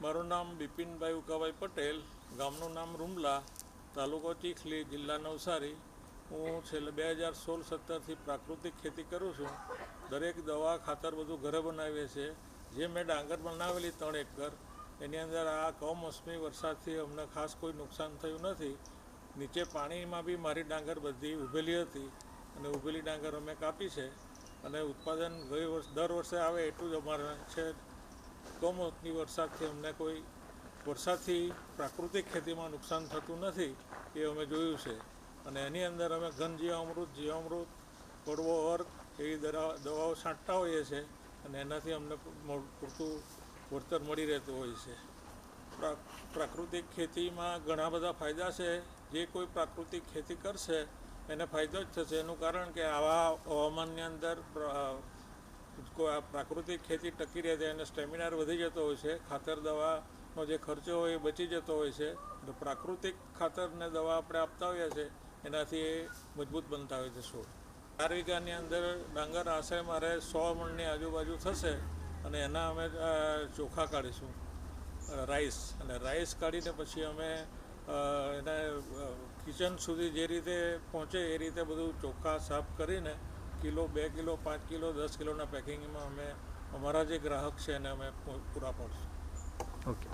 મારું નામ બિપિનભાઈ ઉકાભાઈ પટેલ, ગામનું નામ રૂમલા, તાલુકો ચીખલી, જિલ્લા નવસારી. હું છેલ્લે 2016-17થી પ્રાકૃતિક ખેતી કરું છું. દરેક દવા ખાતર બધું ઘરે બનાવીએ છીએ. જે મેં ડાંગર બનાવેલી 3 એકર, એની અંદર આ કમોસમી વરસાદથી અમને ખાસ કોઈ નુકસાન થયું નથી. નીચે પાણીમાં બી મારી ડાંગર બધી ઉભેલી હતી અને ઉભેલી ડાંગર અમે કાપી છે અને ઉત્પાદન દર વર્ષે આવે એટલું જ અમારે છે. કમોસમી વરસાદથી અમને કોઈ વરસાદથી પ્રાકૃતિક ખેતીમાં નુકસાન થતું નથી એ અમે જોયું છે. અને એની અંદર અમે ઘન જીવામૃત, પડવો અર્ક એવી દવાઓ છાંટતા હોઈએ છીએ અને એનાથી અમને પૂરતું વળતર મળી રહેતું હોય છે. પ્રાકૃતિક ખેતીમાં ઘણા બધા ફાયદા છે. જે કોઈ પ્રાકૃતિક ખેતી કરશે એને ફાયદો જ થશે. એનું કારણ કે આવા હવામાનની અંદર પ્રાકૃતિક ખેતી ટકી રહે છે અને સ્ટેમિના વધી જતો હોય છે. ખાતર દવાનો જે ખર્ચો હોય એ બચી જતો હોય છે. એટલે પ્રાકૃતિક ખાતરને દવા આપણે આપતા હોઈએ છીએ એનાથી એ મજબૂત બનતા હોય છે છોડ. 4 વીઘાની અંદર ડાંગર આશરે મારે 100 મણની આજુબાજુ થશે અને એના અમે ચોખા કાઢીશું, રાઈસ. અને રાઈસ કાઢીને પછી અમે એને કિચન સુધી જે રીતે પહોંચે એ રીતે બધું ચોખ્ખા સાફ કરીને કિલો, 2 કિલો, 5 કિલો, 10 કિલોના પેકિંગમાં અમે અમારા જે ગ્રાહક છે એને અમે પૂરા પાડશું. ઓકે.